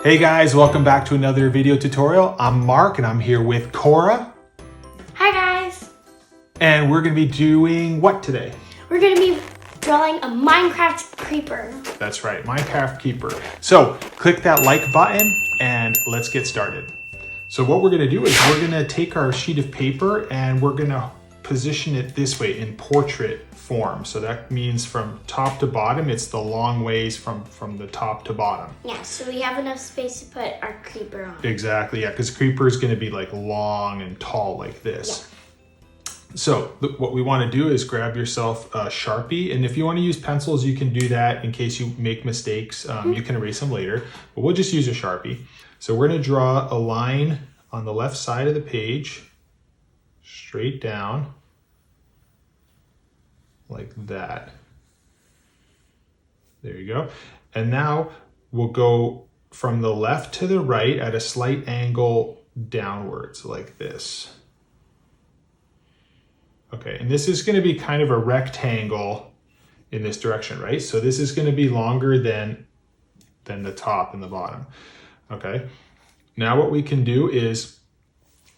Hey guys, welcome back to another video tutorial. I'm Mark and I'm here with Kora. Hi guys! And we're going to be doing what today? We're going to be drawing a Minecraft creeper. That's right, Minecraft Keeper. So click that like button and let's get started. So what we're going to do is we're going to take our sheet of paper and we're going to position it this way in portrait form. So that means from top to bottom, it's the long ways from the top to bottom. Yeah, so we have enough space to put our creeper on. Exactly, yeah, because creeper is going to be like long and tall like this. Yeah. So what we want to do is grab yourself a Sharpie, and if you want to use pencils, you can do that in case you make mistakes. You can erase them later, but we'll just use a Sharpie. So we're going to draw a line on the left side of the page, straight down, like that. There you go. And now we'll go from the left to the right at a slight angle downwards like this. Okay, and this is going to be kind of a rectangle in this direction, right? So this is going to be longer than the top and the bottom. Okay, now what we can do is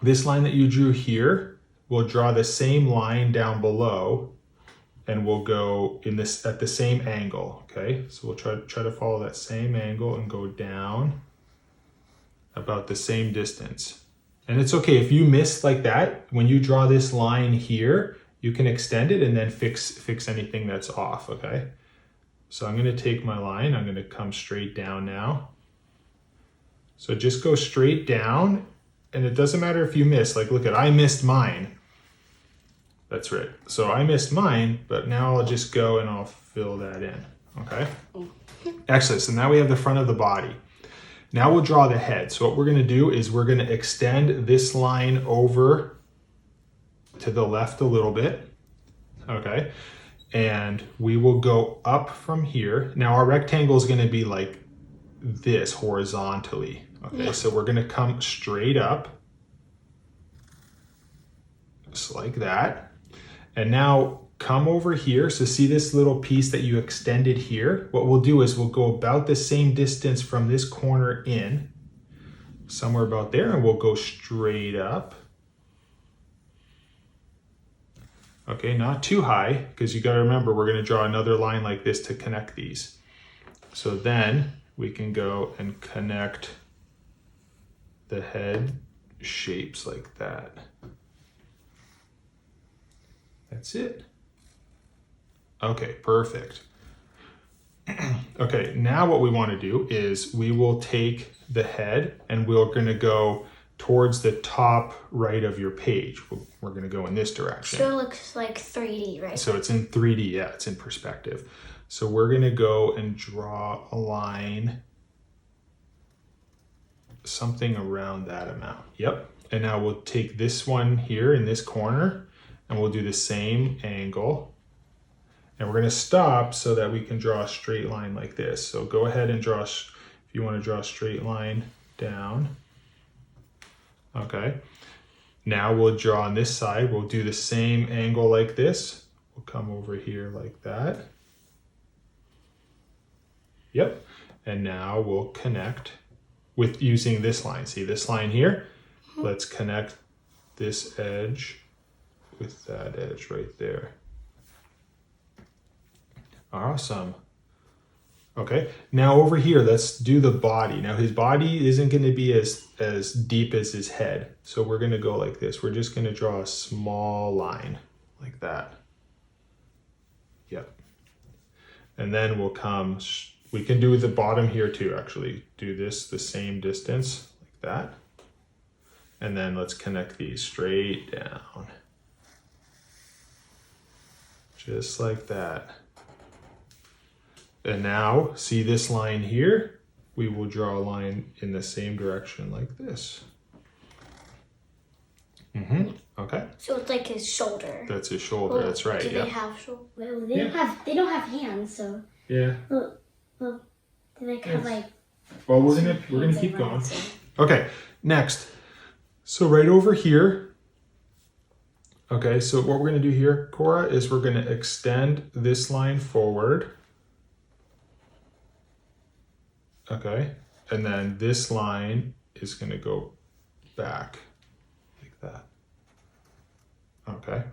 this line that you drew here, we'll draw the same line down below and we'll go in this at the same angle. Okay, so we'll try to follow that same angle and go down about the same distance. And it's okay if you miss like that. When you draw this line here, you can extend it and then fix anything that's off. Okay, so I'm going to take my line, I'm going to come straight down now. So just go straight down, and it doesn't matter if you miss. Like, look at, I missed mine. That's right. So I missed mine, but now I'll just go and I'll fill that in. Okay. Excellent. So now we have the front of the body. Now we'll draw the head. So what we're going to do is we're going to extend this line over to the left a little bit. Okay. And we will go up from here. Now our rectangle is going to be like this horizontally. Okay. Yeah. So we're going to come straight up. Just like that. And now come over here. So see this little piece that you extended here? What we'll do is we'll go about the same distance from this corner in, somewhere about there, and we'll go straight up. Okay, not too high, because you got to remember we're going to draw another line like this to connect these. So then we can go and connect the head shapes like that. That's it. Okay, perfect. Okay, now what we want to do is we will take the head and we're going to go towards the top right of your page. We're going to go in this direction. So it looks like 3D, right? So it's in 3D, yeah, it's in perspective. So we're going to go and draw a line, something around that amount. Yep. And now we'll take this one here in this corner, and we'll do the same angle. And we're going to stop so that we can draw a straight line like this. So go ahead and draw, if you want to draw a straight line down. Okay. Now we'll draw on this side. We'll do the same angle like this. We'll come over here like that. Yep. And now we'll connect with using this line. See this line here? Let's connect this edge with that edge right there. Awesome. Okay, now over here, let's do the body. Now his body isn't going to be as deep as his head. So we're going to go like this. We're just going to draw a small line like that. Yep. And then we'll come, we can do the bottom here too, actually. Do this the same distance like that. And then let's connect these straight down. Just like that. And now, see this line here? We will draw a line in the same direction like this. Okay. So it's like his shoulder. That's his shoulder. That's right. Do yeah. they have shoulder? Well, they don't have hands, so. Yeah. Well, do they have like? Well, we're gonna keep going. Okay. Next. So right over here. Okay, so what we're going to do here, Kora, is we're going to extend this line forward. Okay, And then this line is going to go back like that. Okay.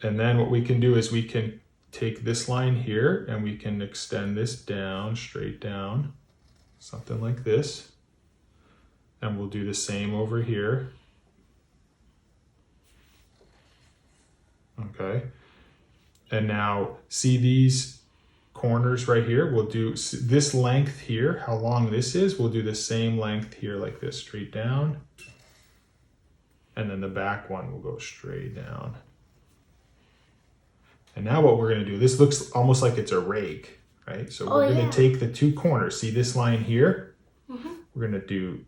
And then what we can do is we can take this line here and we can extend this down, straight down, something like this. And we'll do the same over here. Okay. And now see these corners right here? We'll do this length here, how long this is, we'll do the same length here like this, straight down. And then the back one will go straight down. And now what we're going to do, this looks almost like it's a rake, right? So we're going to take the two corners. See this line here? We're going to do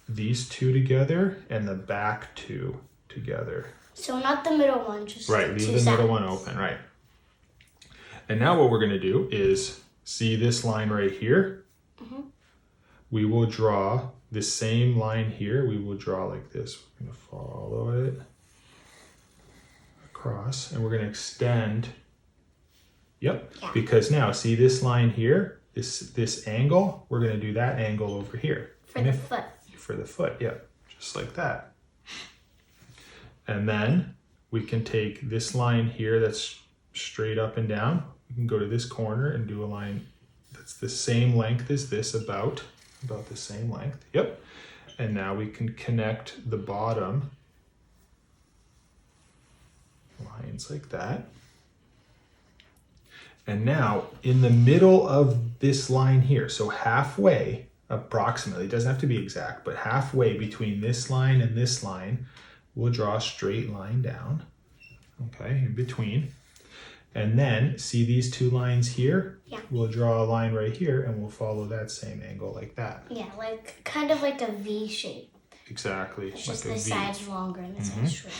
these two together and the back two together. So not the middle one, just right, leave the middle one open, right. And now what we're going to do is, see this line right here? We will draw the same line here. We will draw like this. We're going to follow it across and we're going to extend. Yep, because now see this line here, this angle, we're going to do that angle over here. For the foot. For the foot, yep, just like that. And then we can take this line here that's straight up and down. We can go to this corner and do a line that's the same length as this, about the same length. Yep. And now we can connect the bottom lines like that. And now in the middle of this line here, so halfway, approximately, it doesn't have to be exact, but halfway between this line and this line, we'll draw a straight line down, okay, in between. And then see these two lines here? Yeah. We'll draw a line right here and we'll follow that same angle like that. Yeah, like kind of like a V shape. Exactly. It's just like the side's longer and the side's shorter.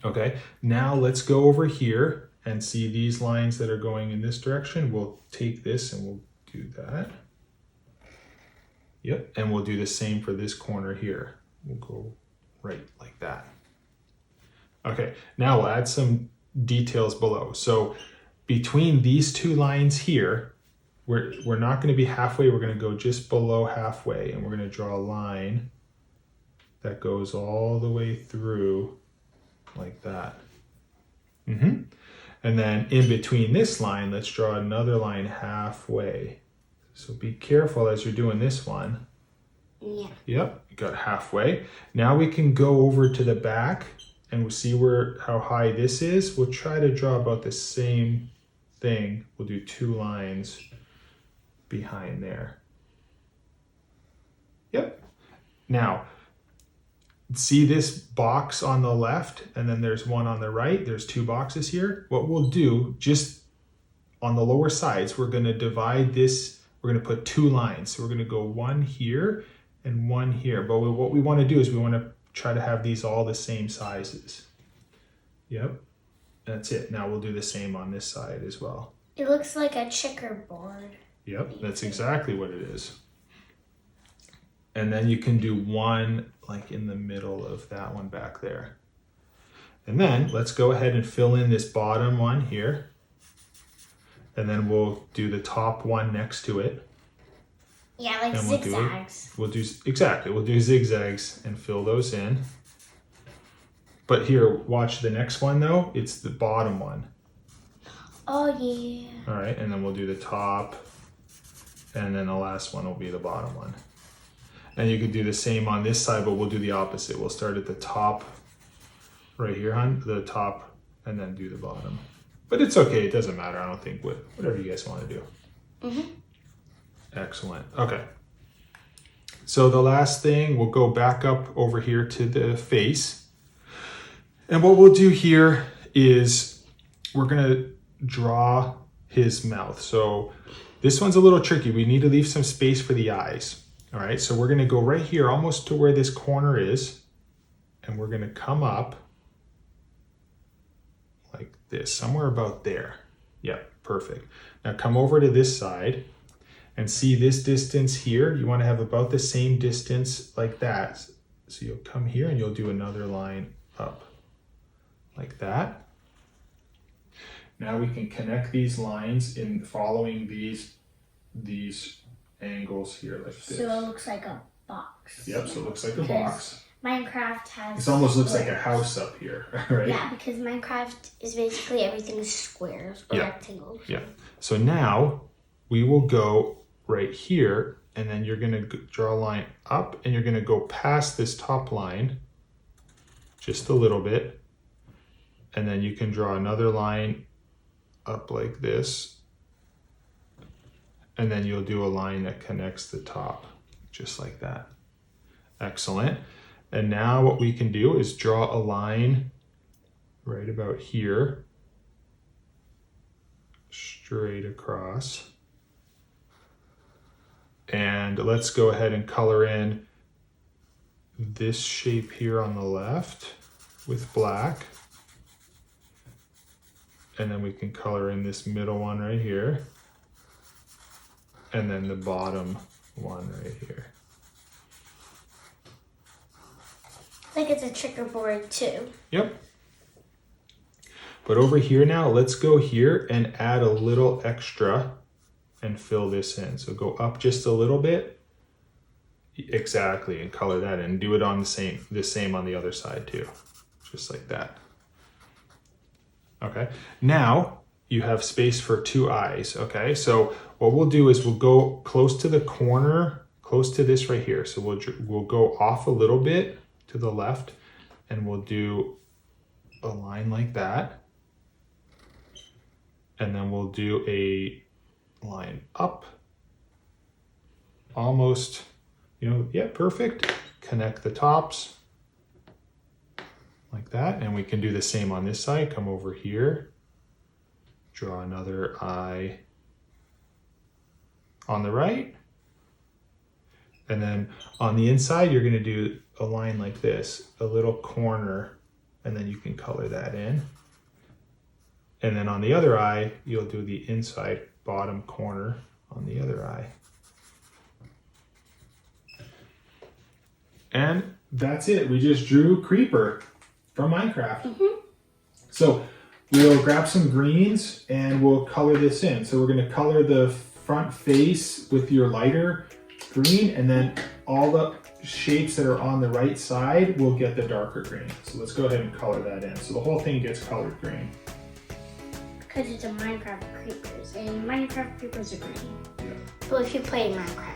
Okay, now let's go over here and see these lines that are going in this direction. We'll take this and we'll do that. Yep, and we'll do the same for this corner here. We'll go right like that. Okay, now we'll add some details below. So between these two lines here, we're not going to be halfway, we're going to go just below halfway and we're going to draw a line that goes all the way through like that. And then in between this line, let's draw another line halfway. So be careful as you're doing this one. Yeah. Yep, you got halfway. Now we can go over to the back and we'll see how high this is. We'll try to draw about the same thing. We'll do two lines behind there. Yep. Now, see this box on the left and then there's one on the right. There's two boxes here. What we'll do, just on the lower sides, we're going to divide this. We're going to put two lines. So we're going to go one here and one here. But what we want to do is we want to try to have these all the same sizes. Yep. That's it. Now we'll do the same on this side as well. It looks like a checkerboard. Yep, that's exactly what it is. And then you can do one like in the middle of that one back there. And then let's go ahead and fill in this bottom one here. And then we'll do the top one next to it. Yeah, like and zigzags. We'll do zigzags and fill those in. But here, watch the next one though. It's the bottom one. Oh yeah. All right, and then we'll do the top. And then the last one will be the bottom one. And you could do the same on this side, but we'll do the opposite. We'll start at the top right here, hon, the top, and then do the bottom. But it's okay, it doesn't matter. I don't think, whatever you guys want to do. Excellent, okay. So the last thing, we'll go back up over here to the face. And what we'll do here is we're gonna draw his mouth. So this one's a little tricky. We need to leave some space for the eyes. All right, so we're gonna go right here almost to where this corner is, and we're gonna come up like this, somewhere about there. Yep, perfect. Now come over to this side and see this distance here. You wanna have about the same distance like that. So you'll come here and you'll do another line up like that. Now we can connect these lines in following these angles here like this. So it looks like a box. Yep, so it looks like a box. Minecraft has. This almost looks like a house up here, right? Yeah, because Minecraft is basically everything squares or rectangles. Yeah. So now we will go right here, and then you're going to draw a line up, and you're going to go past this top line just a little bit, and then you can draw another line up like this, and then you'll do a line that connects the top just like that. Excellent. And now what we can do is draw a line right about here, straight across. And let's go ahead and color in this shape here on the left with black. And then we can color in this middle one right here. And then the bottom one right here. Like it's a checkerboard too. Yep. But over here now, let's go here and add a little extra and fill this in. So go up just a little bit. Exactly, and color that in. Do it on the same on the other side too. Just like that. Okay. Now you have space for 2 eyes. Okay. So what we'll do is we'll go close to the corner, close to this right here. So we'll go off a little bit to the left, and we'll do a line like that. And then we'll do a line up. Almost, perfect. Connect the tops like that. And we can do the same on this side. Come over here, draw another eye on the right. And then on the inside, you're gonna do a line like this, a little corner, and then you can color that in. And then on the other eye, you'll do the inside bottom corner on the other eye. And that's it. We just drew Creeper from Minecraft. Mm-hmm. So we'll grab some greens and we'll color this in. So we're gonna color the front face with your lighter green, and then all the shapes that are on the right side will get the darker green. So let's go ahead and color that in. So the whole thing gets colored green. Because it's a Minecraft creepers, and Minecraft creepers are green. Yeah. Well, if you play Minecraft,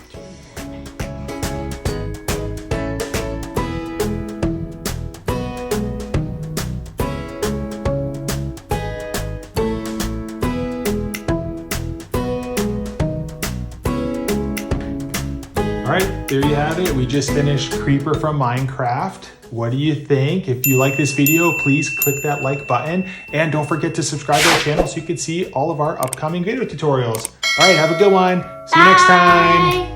All right, there you have it. We just finished Creeper from Minecraft. What do you think? If you like this video, please click that like button, and don't forget to subscribe to our channel so you can see all of our upcoming video tutorials. All right, have a good one. See you next time.